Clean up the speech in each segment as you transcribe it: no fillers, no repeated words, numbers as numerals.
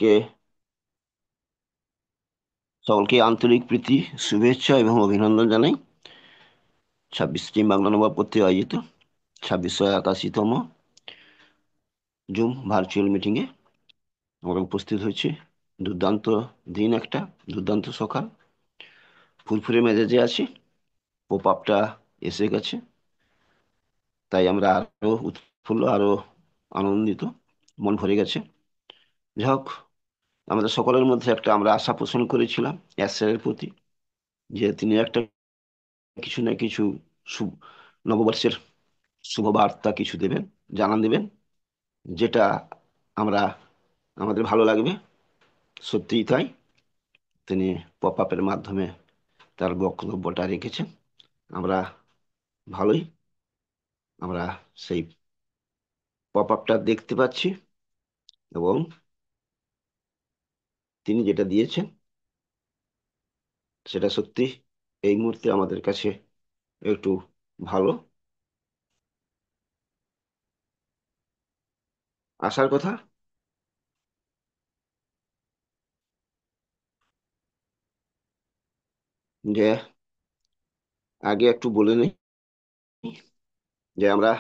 কে সকলকে আন্তরিক প্রীতি, শুভেচ্ছা এবং অভিনন্দন জানাই। 26টি বাংলা নবাব কর্তৃক আয়োজিত 2681তম জুম ভার্চুয়াল মিটিংয়ে আমরা উপস্থিত হয়েছি। দুর্দান্ত দিন, একটা দুর্দান্ত সকাল, ফুরফুরে মেজাজে আছি। পপ আপটা এসে গেছে, তাই আমরা আরো উৎফুল্ল, আরো আনন্দিত, মন ভরে গেছে। যাই হোক, আমাদের সকলের মধ্যে একটা আমরা আশা পোষণ করেছিলাম স্যারের প্রতি, যে তিনি একটা কিছু না কিছু নববর্ষের শুভ বার্তা কিছু দেবেন, জানান দেবেন, যেটা আমরা আমাদের ভালো লাগবে। সত্যিই তাই, তিনি পপ আপের মাধ্যমে তার বক্তব্যটা রেখেছেন। আমরা ভালোই, আমরা সেই পপ আপটা দেখতে পাচ্ছি, এবং তিনি যেটা দিয়েছেন সেটা সত্যি এই মুহূর্তে আমাদের কাছে একটু ভালো আসার কথা। যে আগে একটু বলে নেই যে আমরা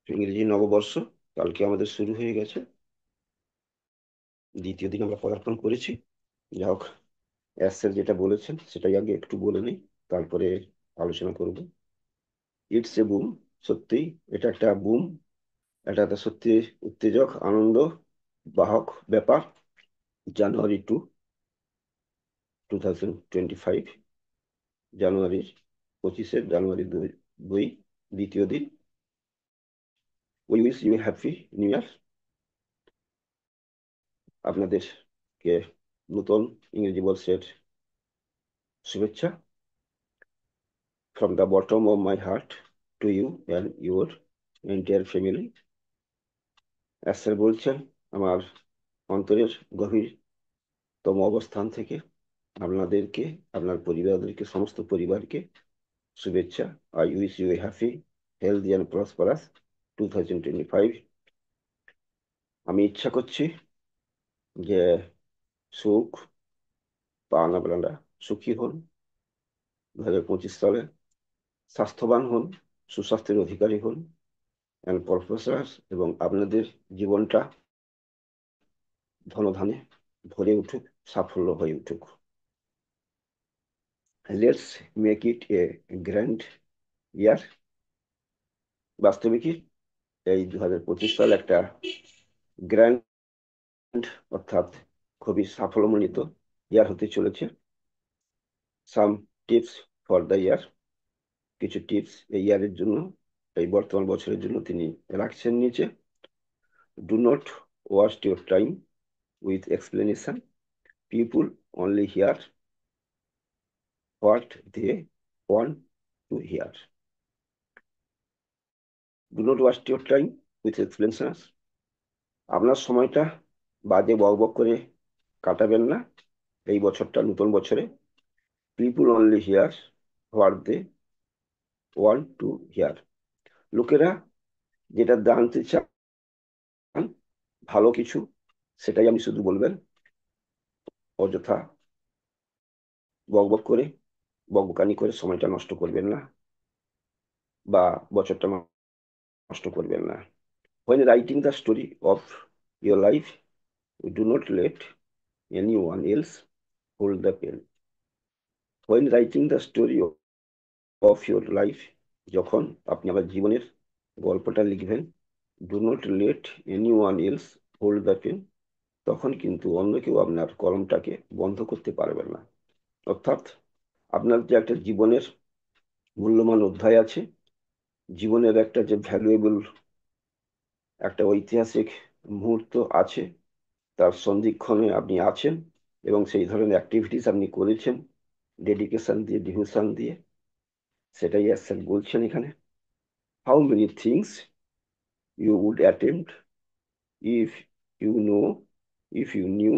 ইংরেজি নববর্ষ কালকে আমাদের শুরু হয়ে গেছে, দ্বিতীয় দিন আমরা পদার্পণ করেছি। যাই হোক, স্যার যেটা বলেছেন সেটাই আগে একটু বলে নিই, তারপরে আলোচনা করব। It's a broom. সত্যি এটা একটা বুম, এটা একটা সত্যি উত্তেজক, আনন্দ বাহক ব্যাপার। জানুয়ারি 2025, জানুয়ারির 25শে জানুয়ারি, দুই, দ্বিতীয় দিন। We wish you happy new year. আপনাদেরকে নতুন ইংরেজি বর্ষের শুভেচ্ছা, from the bottom of my heart to you and your entire family. Sir বলছেন, আমার অন্তরের গভীরতম অবস্থান থেকে আপনাদেরকে, আপনার পরিবারদেরকে, সমস্ত পরিবারকে শুভেচ্ছা। I wish you a happy, healthy and prosperous 2025। আমি ইচ্ছা করছি যে সুখ পান, আপনারা সুখী হন 2025 সালে, স্বাস্থ্যবান হন, সুস্বাস্থ্যের অধিকারী হন অ্যান্ড প্রসপারাস, এবং আপনাদের জীবনটা ধনধান্যে ভরে উঠুক, সাফল্য হয়ে উঠুক। Let's make it a grand year. বাস্তবিকই এই 2025 সাল একটা গ্র্যান্ড, অর্থাৎ খুবই সাফল্যমণ্ডিত ইয়ার হতে চলেছে। সাম টিপস ফর দ্য ইয়ার। কিছু টিপস এই ইয়ারের জন্য, এই বর্তমান বছরের জন্য তিনি রাখছেন নিচে। Do not waste your time with explanation. People only hear what they want to hear. Do not waste your time with explanation. আপনার সময়টা বাজে বকবক করে কাটাবেন না এই বছরটা, নতুন বছরে। People only hear what they want to hear. লোকেরা যেটা জানতে চান, ভালো কিছু, সেটাই আপনি শুধু বলবেন। অযথা বকবক করে, বকবকানি করে সময়টা নষ্ট করবেন না, বা বছরটা নষ্ট করবেন না। When writing the story of your life, do not let anyone else hold the pen. When writing the story of your life, যখন আপনি আমার জীবনের গল্পটা লিখবেন, do not let anyone else hold the pen, তখন কিন্তু অন্য কেউ আপনার কলমটাকে বন্ধ করতে পারবে না। অর্থাৎ আপনার যে একটা জীবনের মূল্যবান অধ্যায় আছে, জীবনের একটা যে ভ্যালুয়েবল একটা ঐতিহাসিক মুহূর্ত আছে, তার সন্ধিক্ষণে আপনি আছেন, এবং সেই ধরনের অ্যাক্টিভিটিস আপনি করেছেন ডেডিকেশন দিয়ে, ডিভোশন দিয়ে। সেটাই স্যার বলছেন এখানে। How many things you would attempt if you know, if you knew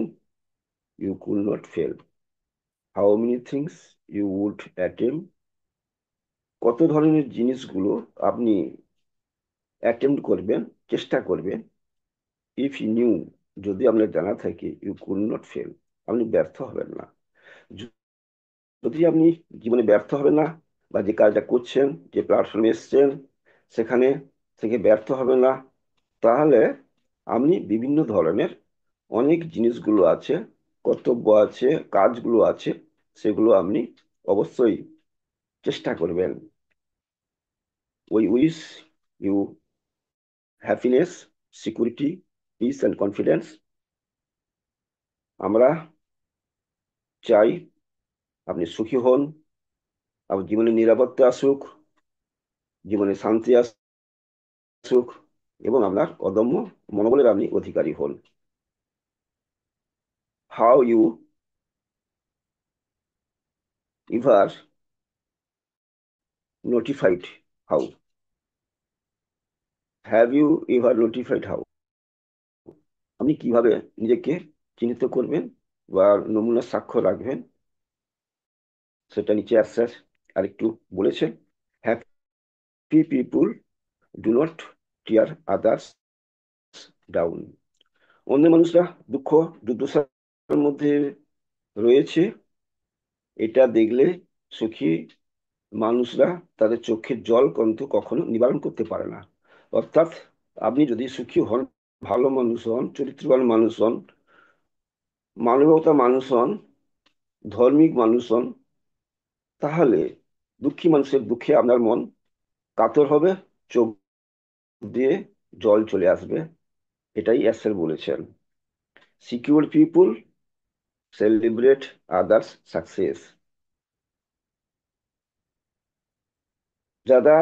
you could not fail. How many things you would attempt? কত ধরনের জিনিসগুলো আপনি অ্যাটেম্প্ট করবেন, চেষ্টা করবেন, if you knew, যদি আপনার জানা থাকে ইউ কুড নট ফেল, আপনি ব্যর্থ হবেন না। যদি আপনি জীবনে ব্যর্থ হবেন না, বা যে কাজটা করছেন, যে প্ল্যাটফর্মে এসছেন, সেখানে থেকে ব্যর্থ হবেন না, তাহলে আপনি বিভিন্ন ধরনের অনেক জিনিসগুলো আছে, কর্তব্য আছে, কাজগুলো আছে, সেগুলো আপনি অবশ্যই চেষ্টা করবেন। We wish you happiness, security, peace and confidence. আমরা চাই আপনি সুখী হন, আপনার জীবনে নিরাপত্তা আসুক, জীবনে শান্তি আসুক, এবং আপনার অদম্য মনোবলের আপনি অধিকারী হন। How you ever notified how have you ever notified how, আপনি কিভাবে নিজেকে চিহ্নিত করবেন বা নমুনা সাক্ষ্য রাখবেন, সেটা নিচে স্যার আরেকটু বলেছেন। Happy people do not tear others down. অন্য মানুষরা দুঃখ দুর্দশার মধ্যে রয়েছে, এটা দেখলে সুখী মানুষরা তাদের চোখের জল কিন্তু কখনো নিবারণ করতে পারে না। অর্থাৎ আপনি যদি সুখী হন, ভালো মানুষ হন, চরিত্রবান মানুষ হন, মানবতা মানুষ হন, ধার্মিক মানুষ হন, তাহলে দুঃখী মানুষের দুঃখে আপনার মন কাতর হবে, চোখ দিয়ে জল চলে আসবে। এটাই এসেল বলেছেন। সিকিউর পিপুল সেলিব্রেট আদার্স সাকসেস। যারা,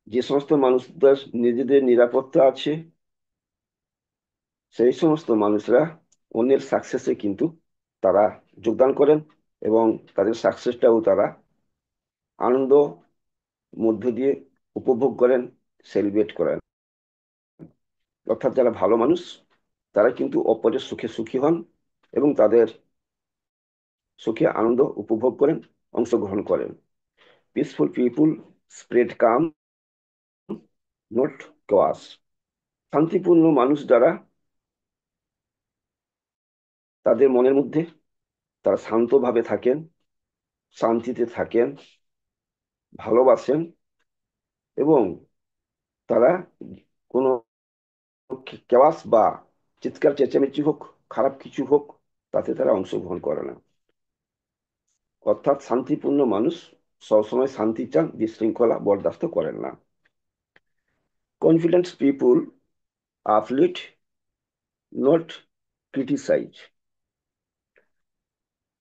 যে সমস্ত মানুষদের নিজেদের নিরাপত্তা আছে, সেই সমস্ত মানুষরা অন্যের সাকসেসে কিন্তু তারা যোগদান করেন, এবং তাদের সাকসেসটাও তারা আনন্দ মধ্য দিয়ে উপভোগ করেন, সেলিব্রেট করেন। অর্থাৎ যারা ভালো মানুষ, তারা কিন্তু অপরের সুখে সুখী হন, এবং তাদের সুখে আনন্দ উপভোগ করেন, অংশগ্রহণ করেন। Peaceful people spread calm, not chaos. শান্তিপূর্ণ মানুষ যারা, তাদের মনের মধ্যে তারা শান্তভাবে থাকেন, শান্তিতে থাকেন, ভালোবাসেন, এবং তারা কোনো কেওয়াস বা চিৎকার চেঁচামেচি হোক, খারাপ কিছু হোক, তাতে তারা অংশগ্রহণ করে না। অর্থাৎ শান্তিপূর্ণ মানুষ সবসময় শান্তি চান, বিশৃঙ্খলা বরদাস্ত করেন না। Confidence people uplift, not criticise.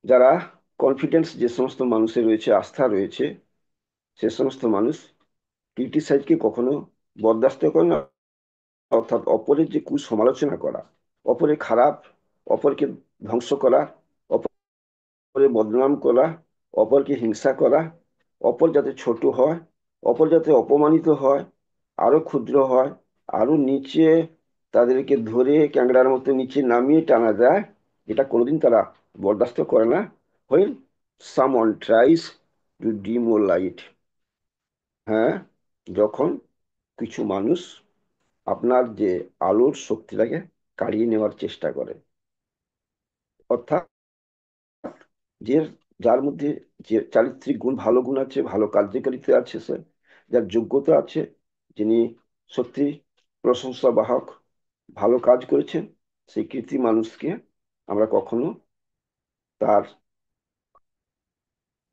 যারা কনফিডেন্স, যে সমস্ত মানুষের রয়েছে, আস্থা রয়েছে, সে সমস্ত মানুষ ক্রিটিসাইজকে কখনো বরদাস্ত করে না। অর্থাৎ অপরের যে কুসমালোচনা করা, অপরের খারাপ, অপরকে ধ্বংস করা, অপরের বদনাম করা, অপরকে হিংসা করা, অপর যাতে ছোট হয়, অপর যাতে অপমানিত হয়, আরো ক্ষুদ্র হয়, আরো নিচে তাদেরকে ধরে ক্যাংড়ার মতো নিচে নামিয়ে টানা যায়, এটা কোনোদিন তারা বরদাস্ত করে না। when someone tries to demolish, হ্যাঁ, যখন কিছু মানুষ আপনার যে আলোর শক্তিটাকে কাড়িয়ে নেওয়ার চেষ্টা করে। অর্থাৎ যে, যার মধ্যে যে চারিত্রিক গুণ, ভালো গুণ আছে, ভালো কার্যকারিতা আছে, সে যার যোগ্যতা আছে, যিনি সত্যি প্রশংসা বাহক, ভালো কাজ করেছেন, সেই কৃতি মানুষকে আমরা কখনো তার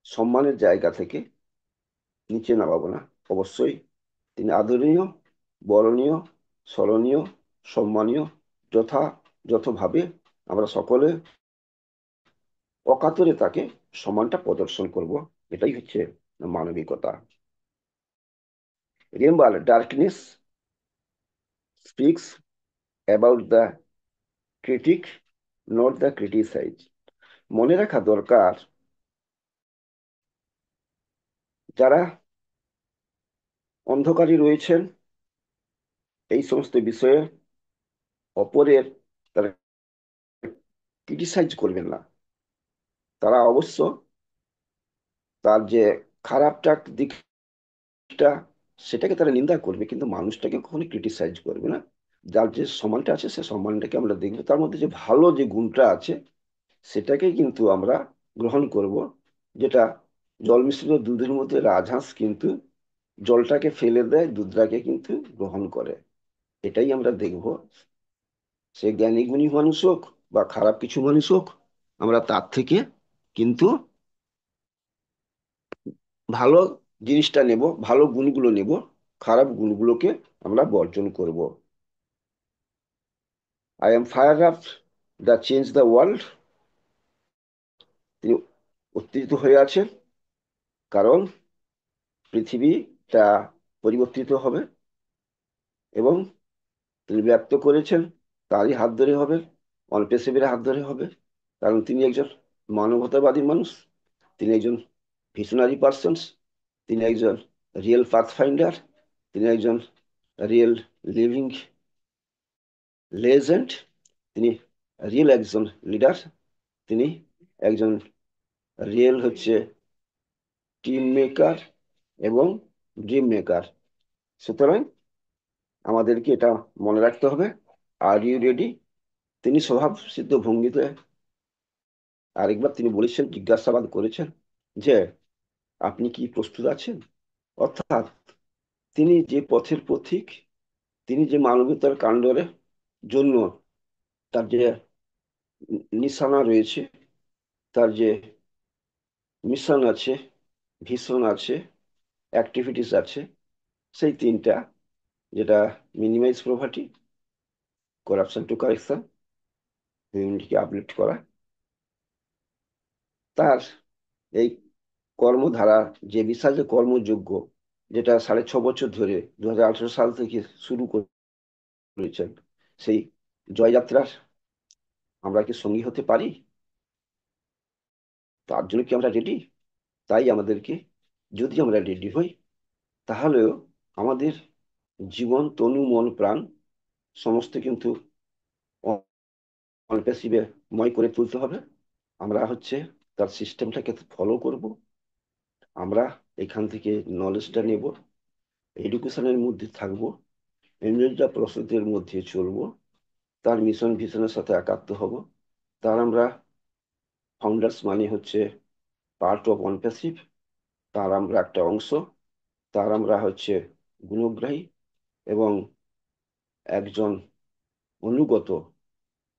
সম্মানের জায়গা থেকে নিচে নামাবো না। অবশ্যই তিনি আদরণীয়, বরণীয়, স্মরণীয়, সম্মানীয়, যথাযথভাবে আমরা সকলে অকাতরে তাকে সম্মানটা প্রদর্শন করব। এটাই হচ্ছে মানবিকতা। Remember, darkness speaks about the critic, not the criticise. মনে রাখা দরকার, যারা অন্ধকারী রয়েছেন এই সমস্ত বিষয়ে, অপরের তারা ক্রিটিসাইজ করবেন না। তারা অবশ্য তার যে খারাপটা দিকটা, সেটাকে তারা নিন্দা করবে, কিন্তু মানুষটাকে কখনো ক্রিটিসাইজ করবে না। যার যে সম্মানটা আছে সে সম্মানটাকে আমরা দেখবো, তার মধ্যে যে ভালো যে গুণটা আছে সেটাকে কিন্তু আমরা গ্রহণ করব। যেটা জল মিশ্রিত দুধের মধ্যে রাজহাঁস কিন্তু জলটাকে ফেলে দেয়, দুধটাকে কিন্তু গ্রহণ করে। এটাই আমরা দেখব। সে জ্ঞানী গুণী মানুষ হোক বা খারাপ কিছু মানুষ হোক, আমরা তার থেকে কিন্তু ভালো জিনিসটা নেব, ভালো গুণগুলো নেব, খারাপ গুণগুলোকে আমরা বর্জন করব। I am fire up the change the world. তিনি উত্তেজিত হয়ে আছেন, কারণ পৃথিবীটা পরিবর্তিত হবে এবং তিনি ব্যক্ত করেছেন তারই হাত ধরে হবে, অল্পেসেবের হাত ধরে হবে। কারণ তিনি একজন মানবতাবাদী মানুষ, তিনি একজন ভিশনারি পার্সন, তিনি একজন রিয়েল পাথ ফাইন্ডার, তিনি একজন রিয়েল লিভিং লেজেন্ড, তিনি রিয়েল একজন লিডার, তিনি একজন রিয়েল হচ্ছে টিম মেকার এবং ড্রিম মেকার। সুতরাং আমাদেরকে এটা মনে রাখতে হবে। Are you ready? তিনি স্বভাব সিদ্ধ ভঙ্গিতে আরেকবার তিনি বলেছেন, জিজ্ঞাসাবাদ করেছেন যে আপনি কি প্রস্তুত আছেন? অর্থাৎ তিনি যে পথের পথিক, তিনি যে মানবতার কাণ্ডরে জন্য তার যে নিশানা রয়েছে, তার যে মিশন আছে, ভিশন আছে, অ্যাক্টিভিটিস আছে, সেই তিনটা, যেটা minimise poverty, corruption to correction, হিউম্যানিটিকে আপলিফ্ট করা, তার এই কর্মধারা, যে বিশাল যে কর্মযোগ্য, যেটা 6.5 বছর ধরে 2018 সাল থেকে শুরু করেছেন, সেই জয়যাত্রার আমরা কি সঙ্গী হতে পারি? তার জন্য কি আমরা রেডি? তাই আমাদেরকে, যদি আমরা রেডি হই, তাহলেও আমাদের জীবন, তনু, মন, প্রাণ সমস্ত কিন্তু অল্পেসিভে ময় করে তুলতে হবে। আমরা হচ্ছে তার সিস্টেমটাকে ফলো করব, আমরা এখান থেকে নলেজটা নেব, এডুকেশনের মধ্যে থাকবো, ইন্ডিভিজুয়াল প্রসেসের মধ্যে চলবো, তার মিশন ভিশনের সাথে একাত্ম হব। তার আমরা ফাউন্ডার্স মানে হচ্ছে পার্ট অফ অনপ্যাসিভ, তার আমরা একটা অংশ, তার আমরা হচ্ছে গুণগ্রাহী এবং একজন অনুগত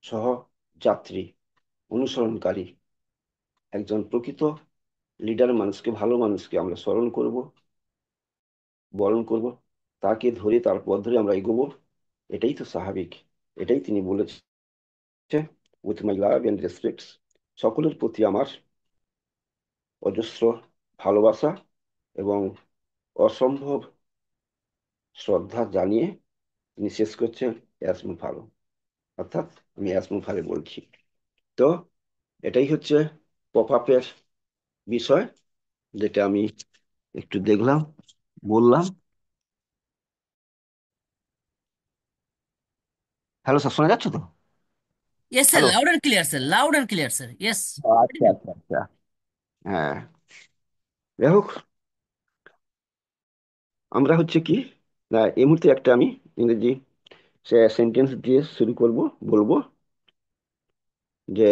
সহযাত্রী, অনুসরণকারী, একজন প্রকৃত লিডার মানুষকে, ভালো মানুষকে আমরা স্মরণ করব, বরণ করব, তাকে ধরে তার পথ ধরে আমরা এগোবো। এটাই তো স্বাভাবিক। এটাই তিনি বলেছেন, with my love and respect, সকলের প্রতি আমার অজস্র ভালোবাসা এবং অসম্ভব শ্রদ্ধা জানিয়ে তিনি শেষ করছেন অ্যাসমু ভালো। অর্থাৎ আমি অ্যাসমু ভালো বলছি। তো এটাই হচ্ছে পপ আপের বিষয়, যেটা আমি একটু দেখলাম, বললাম। হ্যালো স্যার, শোনা যাচ্ছে তো? Yes, sir. Hello. Loud and clear, sir. Loud and clear, sir. Yes. আচ্ছা আচ্ছা আচ্ছা। হ্যাঁ, যাই হোক, আমরা হচ্ছে কি, না এই মুহূর্তে একটা আমি ইংরেজি সেন্টেন্স দিয়ে শুরু করব, বলবো যে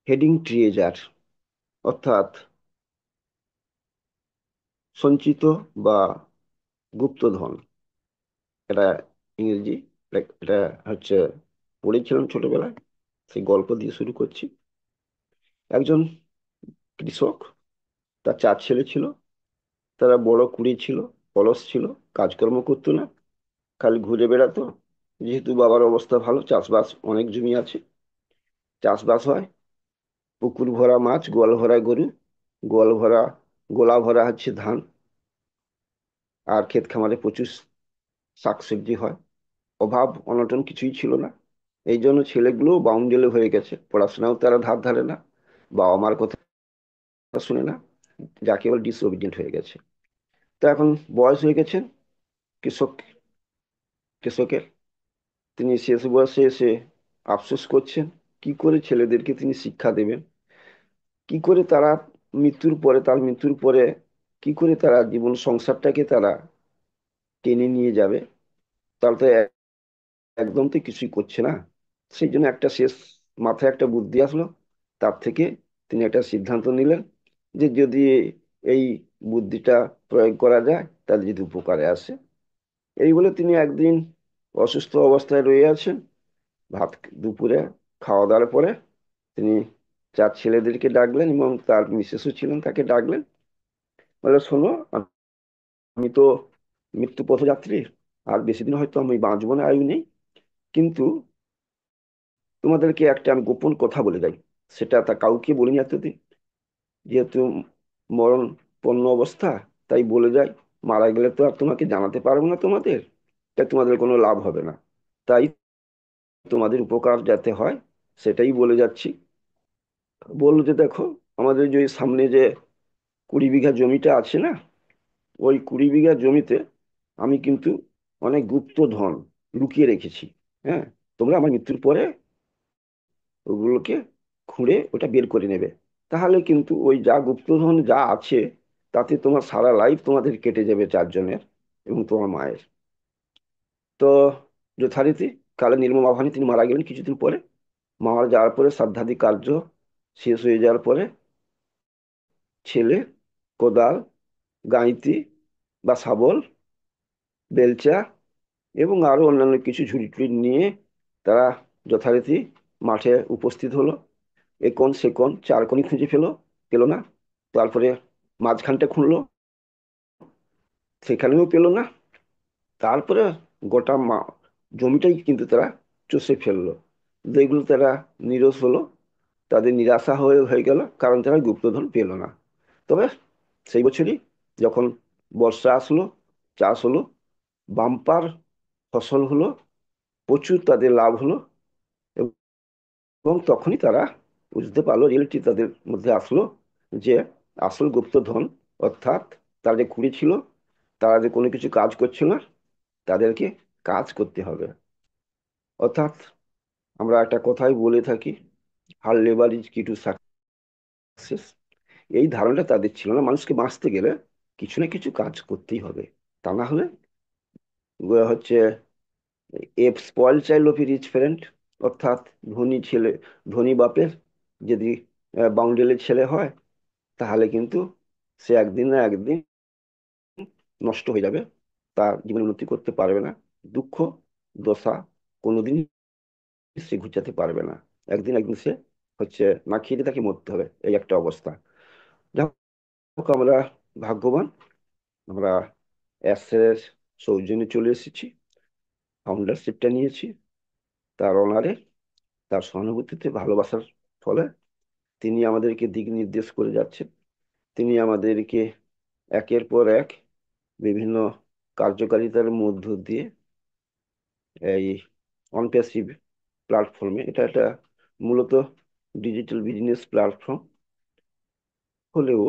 হেডিং ট্রিয়েজার, অর্থাৎ সঞ্চিত বা গুপ্তধন। এটা ইংরেজি, এটা হচ্ছে পড়েছিলাম ছোটবেলায়, সেই গল্প দিয়ে শুরু করছি। একজন কৃষক, তার 4 ছেলে ছিল, তারা বড় কুড়ি ছিল, অলস ছিল, কাজকর্ম করতো না, খালি ঘুরে বেড়াতো। যেহেতু বাবার অবস্থা ভালো, চাষবাস, অনেক জমি আছে, চাষবাস হয়, পুকুর ভরা মাছ, গোয়াল ভরা গরু, গোয়াল ভরা, গোলা ভরা হচ্ছে ধান, আর ক্ষেত খামারে প্রচুর শাকসবজি হয়। অভাব অনটন কিছুই ছিল না। এই জন্য ছেলেগুলো বাউন্ডেলে হয়ে গেছে, পড়াশোনাও তারা ধার ধারে না, বাবা মার কথা শুনে না, যা কেবল ডিসওবিডিয়েন্ট হয়ে গেছে। তো এখন বয়স হয়ে গেছেন কৃষক, কৃষকের, তিনি শেষ বয়সে এসে আফসোস করছেন কি করে ছেলেদেরকে তিনি শিক্ষা দেবেন, কি করে তারা মৃত্যুর পরে, তার মৃত্যুর পরে কি করে তারা জীবন সংসারটাকে তারা টেনে নিয়ে যাবে। তাহলে তো একদম তো কিছুই করছে না। সেই জন্য একটা শেষ মাথায় একটা বুদ্ধি আসলো। তার থেকে তিনি একটা সিদ্ধান্ত নিলেন যে যদি এই বুদ্ধিটা প্রয়োগ করা যায় তাহলে যদি উপকারে আসে। এই বলে তিনি একদিন অসুস্থ অবস্থায় রয়ে আছেন। ভাত দুপুরে খাওয়া দাওয়ার পরে তিনি চার ছেলেদেরকে ডাকলেন এবং তার মিসেসও ছিলেন, তাকে ডাকলেন। বলে, শোনো, আমি তো মৃত্যু পথযাত্রী, আর বেশি দিন হয়তো আমি বাঁচবো না, আয়ু নেই। কিন্তু তোমাদেরকে একটা আমি গোপন কথা বলে যাই, সেটা তা কাউকে বলিনি এতদিন, যেহেতু মরণ পণ্য অবস্থা, তাই বলে যাই। মারা গেলে তো আর তোমাকে জানাতে পারবো না তোমাদের, তাই তোমাদের কোনো লাভ হবে না। তাই তোমাদের উপকার যাতে হয় সেটাই বলে যাচ্ছি। বললো যে দেখো, আমাদের যে ওই সামনে যে 20 বিঘা জমিটা আছে না, ওই 20 বিঘা জমিতে আমি কিন্তু অনেক গুপ্ত ধন লুকিয়ে রেখেছি। হ্যাঁ, তোমরা আমার মৃত্যুর পরে ওগুলোকে খুঁড়ে ওটা বের করে নেবে। তাহলে কিন্তু ওই যা গুপ্তধন যা আছে, তাতে তোমার সারা লাইফ তোমাদের কেটে যাবে চারজনের এবং তোমার মায়ের। তো যথারীতি কালে নির্মমাভাবে তিনি মারা গেলেন কিছুদিন পরে। মারা যাওয়ার পরে শ্রাদ্ধাদি কার্য শেষ হয়ে যাওয়ার পরে ছেলে কোদাল, গাঁইতি বা শাবল, বেলচা এবং আরো অন্যান্য কিছু ঝুড়ি টুড়ি নিয়ে তারা যথারীতি মাঠে উপস্থিত হলো। এ কোণ সে কোণ চার কোণই খুঁজে পেলো না। তারপরে মাঝখানটা খুঁড়লো, সেখানেও পেলো না। তারপরে গোটা জমিটাই কিন্তু তারা চষে ফেললো। দেখলো তারা নিরস হলো, তাদের নিরাশা হয়ে হয়ে গেল, কারণ তারা গুপ্তধন পেল না। তবে সেই বছরই যখন বর্ষা আসলো, চাষ হলো, বাম্পার ফসল হলো, প্রচুর তাদের লাভ হলো। এবং তখনই তারা বুঝতে পারলো, রিয়েলিটি তাদের মধ্যে আসলো, যে আসল গুপ্তধন, অর্থাৎ তারা যে কুড়ি ছিল, তারা যে কোনো কিছু কাজ করছিল না, তাদেরকে কাজ করতে হবে। অর্থাৎ আমরা একটা কথাই বলে থাকি, হার লেবার ইজ কি টু সাকসেস। এই ধারণাটা তাদের ছিল না। মানুষকে বাঁচতে গেলে কিছু না কিছু কাজ করতেই হবে, তা না হলে হচ্ছে a spoil child of rich parent, অর্থাৎ ধনী ছেলে, ধনী বাপের যদি বাউন্ডেলের ছেলে হয়, তাহলে কিন্তু সে একদিন না একদিন নষ্ট হয়ে যাবে, তার জীবনে উন্নতি করতে পারবে না। দুঃখ দশা কোনোদিন সে ঘুচাতে পারবে না। একদিন একদিন সে হচ্ছে না খেয়ে দিয়ে তাকে মরতে হবে, এই একটা অবস্থা। যাই হোক, আমরা ভাগ্যবান, আমরা অ্যাসের সৌজন্যে চলে এসেছি, ফাউন্ডারশিপটা নিয়েছি তার অনারে, তার সহানুভূতিতে, ভালোবাসার ফলে তিনি আমাদেরকে দিক নির্দেশ করে যাচ্ছেন। তিনি আমাদেরকে একের পর এক বিভিন্ন কার্যকারিতার মধ্য দিয়ে এই অনপ্যাসিভ প্ল্যাটফর্মে, এটা একটা মূলত ডিজিটাল বিজনেস প্ল্যাটফর্ম হলেও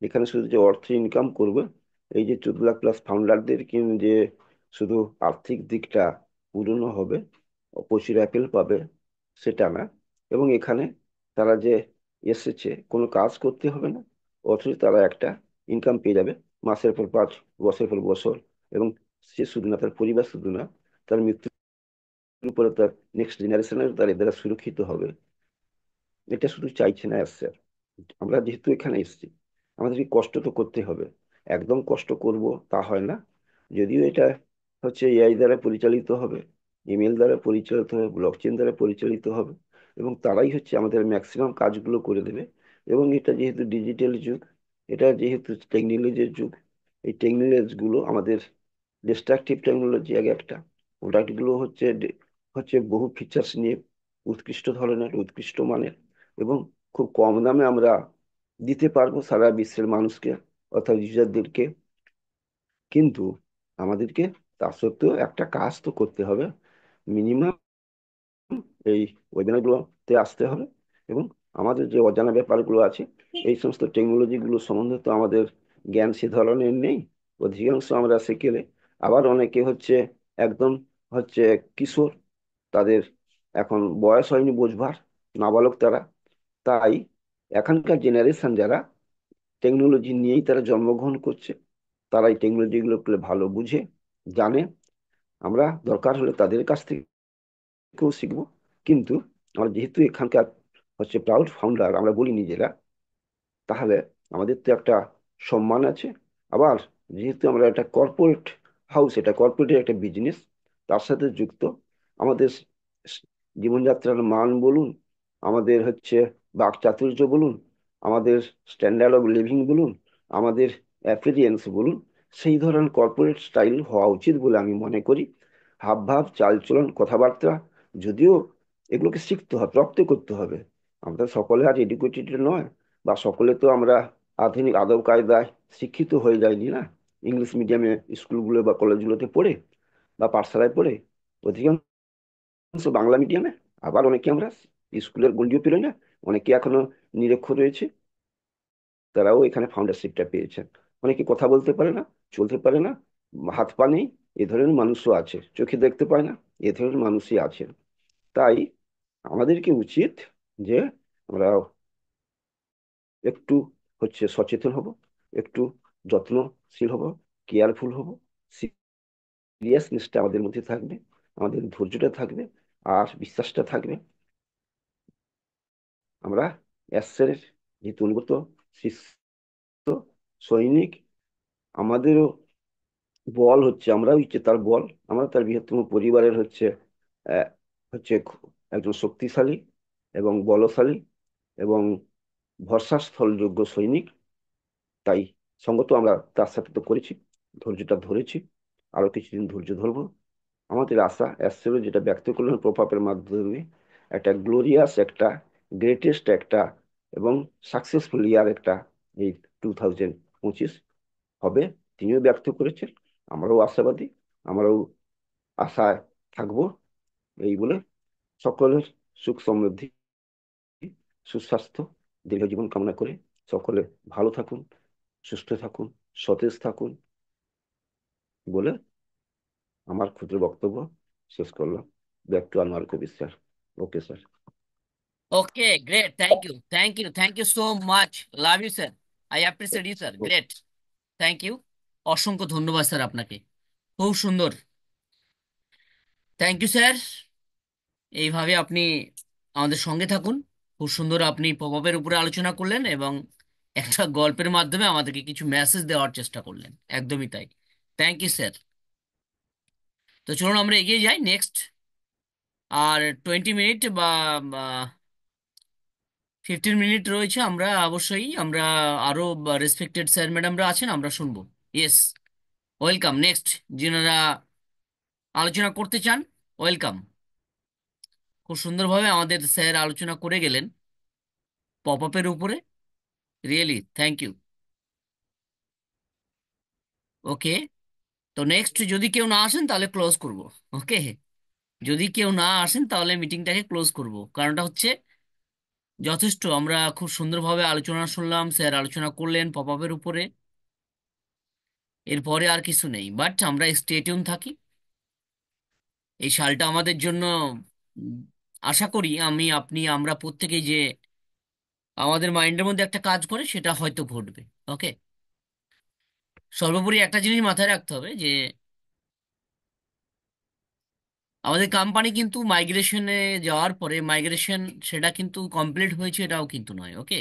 এখানে শুধু যে অর্থ ইনকাম করবে, এই যে 14 লাখ প্লাস ফাউন্ডারদের যে শুধু আর্থিক দিকটা পূরণ হবে, প্রচুর অ্যাপেল পাবে, সেটা না। এবং এখানে তারা যে এসেছে, কোনো কাজ করতে হবে না, অথচ তারা একটা ইনকাম পেয়ে যাবে মাসের পর মাস, বছরের পর বছর। এবং সে শুধু না, তার পরিবার শুধু না, তার মৃত্যুর পরে তার নেক্সট জেনারেশনের তার এর দ্বারা সুরক্ষিত হবে। এটা শুধু চাইছে না আসছে। আমরা যেহেতু এখানে এসেছি, আমাদেরকে কষ্ট তো করতে হবে। একদম কষ্ট করব তা হয় না। যদিও এটা হচ্ছে এআই দ্বারা পরিচালিত হবে, ইমেল দ্বারা পরিচালিত হবে, ব্লক চেন দ্বারা পরিচালিত হবে, এবং তারাই হচ্ছে আমাদের ম্যাক্সিমাম কাজগুলো করে দেবে। এবং এটা যেহেতু ডিজিটাল যুগ, এটা যেহেতু টেকনোলজির যুগ, এই টেকনোলজি গুলো আমাদের ডিস্ট্রাকটিভ টেকনোলজি এক একটা, প্রোডাক্ট গুলো হচ্ছে হচ্ছে বহু ফিচার্স নিয়ে উৎকৃষ্ট ধরনের, উৎকৃষ্ট মানের, এবং খুব কম দামে আমরা দিতে পারবো সারা বিশ্বের মানুষকে, অর্থাৎ ইউজারদেরকে। কিন্তু আমাদেরকে তা সত্ত্বেও একটা কাজ তো করতে হবে। মিনিমাম এই ওয়েবিনারগুলোতে আসতে হবে, এবং আমাদের যে অজানা ব্যাপারগুলো আছে, এই সমস্ত টেকনোলজি গুলো সম্বন্ধে তো আমাদের জ্ঞান সে ধরনের নেই। অধিকাংশ আমরা শিখেলে, আবার অনেকে হচ্ছে একদম হচ্ছে কিশোর, তাদের এখন বয়স হয়নি বোঝবার, নাবালক তারা। তাই এখনকার জেনারেশন যারা টেকনোলজি নিয়েই তারা জন্মগ্রহণ করছে, তারা এই টেকনোলজি গুলো ভালো বুঝে, জানে। আমরা দরকার হলে তাদের কাছ থেকেও শিখবো। কিন্তু আমরা যেহেতু এখানকার হচ্ছে প্রাউড ফাউন্ডার, আমরা বলি নিজেরা, তাহলে আমাদের তো একটা সম্মান আছে। আবার যেহেতু আমরা একটা কর্পোরেট হাউস, এটা কর্পোরেটের একটা বিজনেস, তার সাথে যুক্ত, আমাদের স- জীবনযাত্রার মান বলুন, আমাদের হচ্ছে বাকচাতুর্য বলুন, আমাদের স্ট্যান্ডার্ড অফ লিভিং বলুন, আমাদের অ্যাপিয়ারেন্স বলুন, সেই ধরনের কর্পোরেট স্টাইল হওয়া উচিত বলে আমি মনে করি। হাবভাব, চালচলন, কথাবার্তা, যদিও এগুলোকে শিখতে হবে, রপ্ত করতে হবে। আমরা সকলে আর এডুকেটেড নয়, বা সকলে তো আমরা আধুনিক আদব কায়দায় শিক্ষিত হয়ে যায়নি না, ইংলিশ মিডিয়ামে স্কুলগুলো বা কলেজগুলোতে পড়ে বা পাঠশালায় পড়ে। অধিকাংশ বাংলা মিডিয়ামে। আবার অনেকে আমরা স্কুলের গণ্ডিও পেরোই না, অনেকে এখনো নিরক্ষর রয়েছে, তারাও এখানে ফাউন্ডারশিপটা পেয়েছেন। অনেকে কথা বলতে পারে না, চলতে পারে না, হাত পা নেই, এ ধরনের মানুষও আছে, চোখে দেখতে পায় না, এ ধরনের মানুষই আছেন। তাই আমাদেরকে উচিত যে আমরা একটু হচ্ছে সচেতন হব, একটু যত্নশীল হব, কেয়ারফুল হব, সিরিয়াসনেসটা আমাদের মধ্যে থাকবে, আমাদের ধৈর্যটা থাকবে, আর বিশ্বাসটা থাকবে। আমরা এসের যেহেতু অনুগত শিষ্য, সৈনিক, আমাদেরও বল হচ্ছে, আমরাও হচ্ছে তার বল, আমরা তার বৃহত্তম পরিবারের হচ্ছে আহ, হচ্ছে একজন শক্তিশালী এবং বলশালী এবং ভরসাস্থলযোগ্য সৈনিক। তাই সঙ্গত আমরা তার সাথে তো করেছি, ধৈর্যটা ধরেছি, আরো কিছুদিন ধৈর্য ধরবো। আমাদের আশা অ্যাসেরও যেটা ব্যক্ত করলেন প্রভাবের মাধ্যমে, একটা গ্লোরিয়াস, একটা গ্রেটেস্ট একটা এবং সাকসেসফুল ইয়ার একটা এই 2025 হবে, তিনিও ব্যক্ত করেছেন। আমরাও আশাবাদী, আমরাও আশায় থাকবো। এই বলে সকলের সুখ সমৃদ্ধি, সুস্বাস্থ্য, দীর্ঘ জীবন কামনা করে সকলে ভালো থাকুন, সুস্থ থাকুন, সতেজ থাকুন বলে আমার ক্ষুদ্র বক্তব্য শেষ করলাম। Back to Anwar Kabir sir. Okay sir. Okay, great, thank you, thank you, thank you so much. Love you sir, I appreciate you sir, great, thank you. অসংখ্য ধন্যবাদ স্যার আপনাকে, খুব সুন্দর। Thank you sir. এইভাবে আপনি আমাদের সঙ্গে থাকুন। খুব সুন্দর আপনি প্রভাবের উপরে আলোচনা করলেন এবং একটা গল্পের মাধ্যমে আমাদেরকে কিছু মেসেজ দেওয়ার চেষ্টা করলেন, একদমই তাই। Thank you sir. তো চলুন আমরা এগিয়ে যাই নেক্সট। আর 20 মিনিট বা 15 মিনিট রয়েছে, আমরা অবশ্যই আমরা আরো রেসপেক্টেড স্যার ম্যাডামরা আছেন, আমরা শুনবো। Yes, welcome next. যিনারা আলোচনা করতে চান, ওয়েলকাম। খুব সুন্দরভাবে আমাদের স্যার আলোচনা করে গেলেন পপ আপের উপরে, রিয়েলি থ্যাংক ইউ। ওকে, তো নেক্সট যদি কেউ না আসেন তাহলে ক্লোজ করব। ওকে, যদি কেউ না আসেন তাহলে মিটিংটাকে ক্লোজ করব। কারণটা হচ্ছে যথেষ্ট আমরা খুব সুন্দরভাবে আলোচনা শুনলাম, স্যার আলোচনা করলেন পপ আপের উপরে, এরপরে আর কিছু নেই, বাট আমরা স্টে টিউন থাকি। এই সালটা আমাদের জন্য উম, আশা করি আমি আপনি আমরা প্রত্যেকেই যে আমাদের মাইন্ডের মধ্যে একটা কাজ করে সেটা হয়তো ঘটবে। ওকে, সর্বোপরি একটা জিনিস মাথায় রাখতে হবে যে আমাদের কোম্পানি কিন্তু মাইগ্রেশনে যাওয়ার পরে মাইগ্রেশন সেটা কিন্তু কমপ্লিট হয়েছে এটাও কিন্তু নয়। ওকে,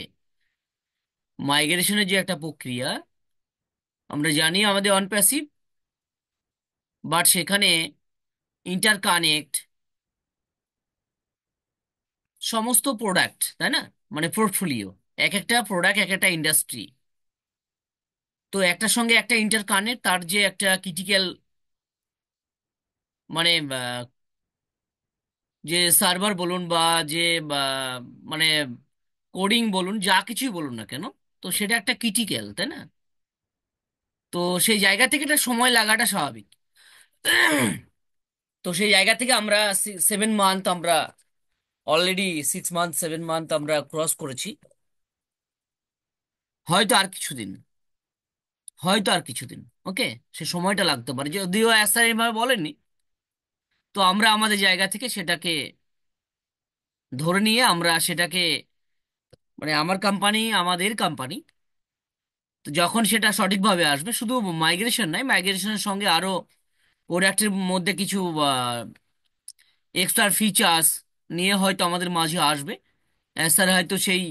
মাইগ্রেশনের যে একটা প্রক্রিয়া, আমরা জানি আমাদের অন প্যাসিভ, বাট সেখানে ইন্টারকানেক্ট সমস্ত প্রোডাক্ট, তাই না, মানে পোর্টফোলিও, এক একটা প্রোডাক্ট এক একটা ইন্ডাস্ট্রি, তো একটার সঙ্গে একটা ইন্টারকানেক্ট, তার যে একটা ক্রিটিক্যাল মানে যে সার্ভার বলুন বা যে বা, মানে কোডিং বলুন, যা কিছুই বলুন না কেন, তো সেটা একটা ক্রিটিক্যাল, তাই না? তো সেই জায়গা থেকে এটা সময় লাগাটা স্বাভাবিক। তো সেই জায়গা থেকে আমরা 7 মান্থ, আমরা অলরেডি 6 মান্থ 7 মান্থ আমরা ক্রস করেছি। হয়তো আর কিছুদিন, হয়তো আর কিছুদিন, ওকে, সে সময়টা লাগতে পারে, যদিও স্যার এভাবে বলেননি। তো আমরা আমাদের জায়গা থেকে সেটাকে ধরে নিয়ে আমরা সেটাকে, মানে আমার কোম্পানি, আমাদের কোম্পানি, তো যখন সেটা সঠিকভাবে আসবে, শুধু মাইগ্রেশন নয়, মাইগ্রেশনের সঙ্গে আরো প্রোডাক্টের মধ্যে কিছু এক্সট্রা ফিচার্স নিয়ে হয়তো আমাদের মাঝে আসবে। স্যার হয়তো সেই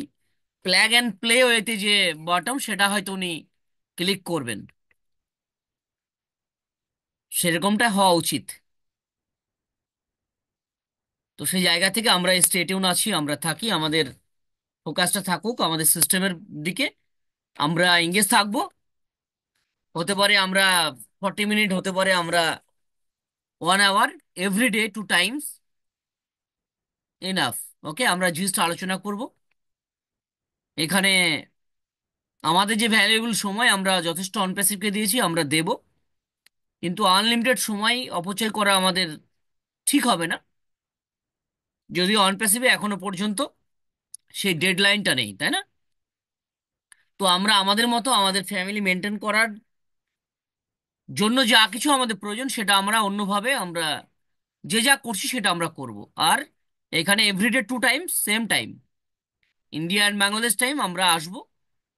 প্ল্যাগ অ্যান্ড প্লে ওয়েতে যে বটম, সেটা হয়তো উনি ক্লিক করবেন, সেরকমটা হওয়া উচিত। তো সেই জায়গা থেকে আমরা স্টে টিউন আছি, আমরা থাকি, আমাদের ফোকাসটা থাকুক আমাদের সিস্টেমের দিকে, আমরা এঙ্গেজ থাকবো। হতে পারে আমরা 40 মিনিট, হতে পারে আমরা 1 আওয়ার, এভরিডে 2 টাইমস এনাফ। ওকে, আমরা জিস্ট আলোচনা করব এখানে। আমাদের যে ভ্যালুয়েবল সময় আমরা যথেষ্ট অনপ্যাসিভকে দিয়েছি, আমরা দেব, কিন্তু আনলিমিটেড সময় অপচয় করা আমাদের ঠিক হবে না। যদিও অনপ্যাসিভে এখনো পর্যন্ত সেই ডেডলাইনটা নেই, তাই না? তো আমরা আমাদের মতো আমাদের ফ্যামিলি মেনটেন করার জন্য যা কিছু আমাদের প্রয়োজন, সেটা আমরা অন্যভাবে আমরা যে যা করছি সেটা আমরা করব। আর এখানে every day 2 time, same time, India and Bangladesh time আমরা আসবো।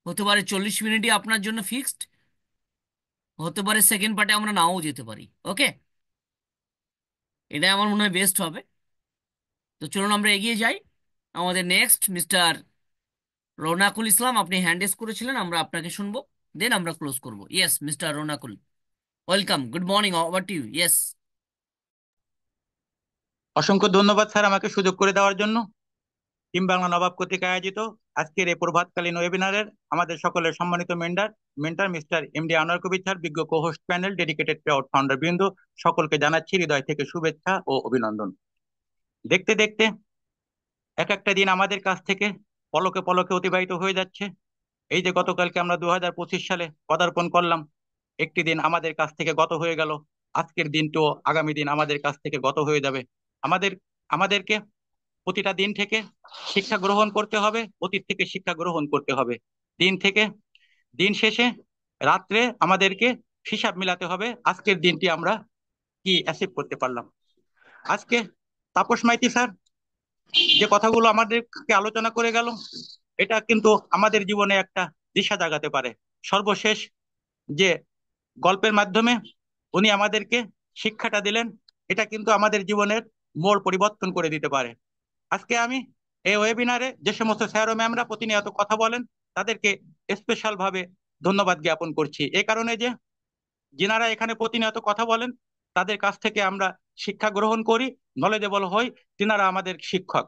হতে পারে 40 মিনিটই আপনার জন্য ফিক্সড, হতে পারে সেকেন্ড পার্টে আমরা নাও যেতে পারি। ওকে, এটাই আমার মনে হয় বেস্ট হবে। তো চলুন আমরা এগিয়ে যাই। আমাদের নেক্সট মিস্টার রৌনাকুল ইসলাম, আপনি হ্যান্ড রেজ করেছিলেন, আমরা আপনাকে শুনবো, দেন আমরা ক্লোজ করব। Yes mister Rounakul, welcome, good morning, over to you. Yes. অসংখ্য ধন্যবাদ স্যার আমাকে সুযোগ করে দেওয়ার জন্য। টিম বাংলা নবাব কর্তৃক আয়োজিত আজকের এই প্রভাতকালীন ওয়েবিনারের আমাদের সকলের সম্মানিত mentor mister MD Anwar Kabir sir, বিজ্ঞ co-host panel, dedicated payout founder বৃন্দ, সকলকে জানাচ্ছি হৃদয় থেকে শুভেচ্ছা ও অভিনন্দন। দেখতে দেখতে এক একটা দিন আমাদের কাছ থেকে পলকে পলকে অতিবাহিত হয়ে যাচ্ছে। এই যে গতকালকে আমরা 2025 সালে পদার্পণ করলাম, একটি দিন আমাদের কাছ থেকে গত হয়ে গেল। আজকের দিনটিও আগামী দিন আমাদের কাছ থেকে গত হয়ে যাবে। আমাদের আমাদেরকে প্রতিটা দিন থেকে শিক্ষা গ্রহণ করতে হবে, অতীত থেকে শিক্ষা গ্রহণ করতে হবে। দিন থেকে দিন শেষে রাত্রে আমাদেরকে হিসাব মিলাতে হবে আজকের দিনটি আমরা কি অ্যাচিভ করতে পারলাম। আজকে তাপস মাইতি স্যার যে কথাগুলো আমাদেরকে আলোচনা করে গেল, এটা কিন্তু আমাদের জীবনে একটা দিশা জাগাতে পারে। সর্বশেষ যে গল্পের মাধ্যমে উনি আমাদেরকে শিক্ষাটা দিলেন, এটা কিন্তু আমাদের জীবনের মোড় পরিবর্তন করে দিতে পারে। আজকে আমি এই ওয়েবিনারে যে সমস্ত স্যার ও ম্যামরা প্রতিনিয়ত কথা বলেন, তাদেরকে স্পেশাল ভাবে ধন্যবাদ জ্ঞাপন করছি। এই কারণে যে যিনারা এখানে প্রতিনিয়ত কথা বলেন, তাদের কাছ থেকে আমরা শিক্ষা গ্রহণ করি, নলেজেবল হই। তিনারা আমাদের শিক্ষক।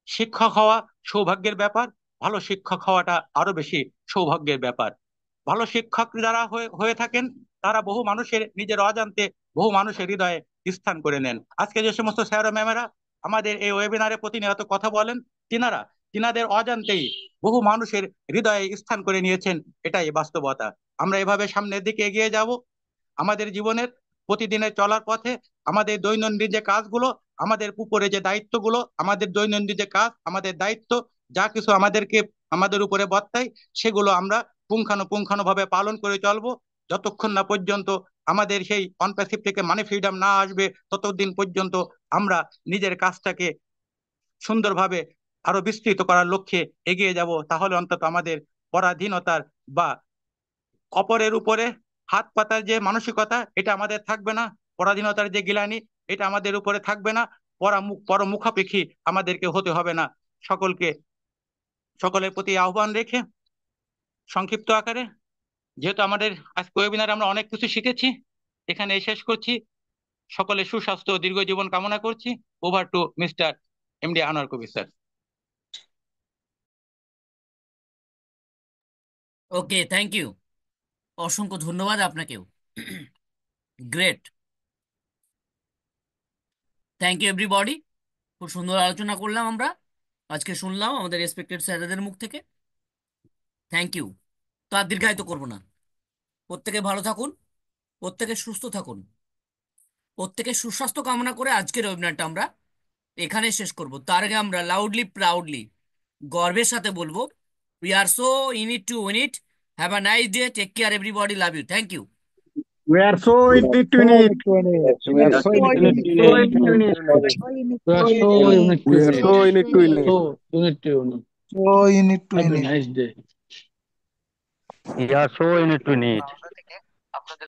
শিক্ষক হওয়া সৌভাগ্যের ব্যাপার, ভালো শিক্ষক হওয়াটা আরো বেশি সৌভাগ্যের ব্যাপার। ভালো শিক্ষক যারা হয়ে হয়ে থাকেন, তারা বহু মানুষের নিজের অজান্তে বহু মানুষের হৃদয়ে স্থান করে নেন। আজকে যে সমস্ত স্যার ও ম্যামেরা আমাদের এই ওয়েবিনারে প্রতিনিয়ত কথা বলেন, তিনারা তিনাদের অজান্তেই বহু মানুষের হৃদয়ে স্থান করে নিয়েছেন, এটাই বাস্তবতা। আমরা এভাবে সামনের দিকে এগিয়ে যাব। আমাদের জীবনের প্রতিদিনের চলার পথে আমাদের দৈনন্দিন যে কাজগুলো, আমাদের উপরে যে দায়িত্বগুলো, আমাদের দৈনন্দিন যে কাজ, আমাদের দায়িত্ব, যা কিছু আমাদেরকে আমাদের উপরে বর্তায়, সেগুলো আমরা পুঙ্খানুপুঙ্খানুভাবে পালন করে চলবো। যতক্ষণ না পর্যন্ত আমাদের সেই অনপ্যাসিভ থেকে মানি ফ্রিডম না আসবে, ততদিন পর্যন্ত আমরা নিজের কাজটাকে সুন্দরভাবে আরো বিস্তৃত করার লক্ষ্যে এগিয়ে যাব। তাহলে অন্তত আমাদের পরাধীনতার বা অপরের উপরে হাত পাতার যে মানসিকতা, এটা আমাদের থাকবে না। পরাধীনতার যে গিলানি, এটা আমাদের উপরে থাকবে না। পরমুখাপেক্ষী আমাদেরকে হতে হবে না। সকলকে সকলের প্রতি আহ্বান রেখে সংক্ষিপ্ত আকারে, যেহেতু আমাদের আজকে ওয়েবিনারে আমরা অনেক কিছু শিখেছি, এখানে শেষ করছি। সকলের সুস্বাস্থ্য ও দীর্ঘ জীবন কামনা করছি। Over to mister MD Anwar Kabir sir. Okay, thank you, অসংখ্য ধন্যবাদ আপনাকেও। Great, thank you everybody. খুব সুন্দর আলোচনা করলাম আমরা আজকে, শুনলাম আমাদের রেসপেক্টেড স্যারেদের মুখ থেকে। Thank you. তো আর দীর্ঘায়িত করবো না, প্রত্যেকে ভালো থাকুন, প্রত্যেকে সুস্থ থাকুন, প্রত্যেকে সুস্বাস্থ্য কামনা করে আজকের ওয়েবিনারটা আমরা এখানে শেষ করব। তার আগে আমরা লাউডলি প্রাউডলি গর্বের সাথে বলবো, we are so in it to win it. Have a nice day, take care everybody, love you, thank you. We are so in it to it. We are so in it to So win in it. it. We are so in it to We are win it. so in it to win it. So in it to win it. So you need to Have a win it. nice day. We are so in it to need.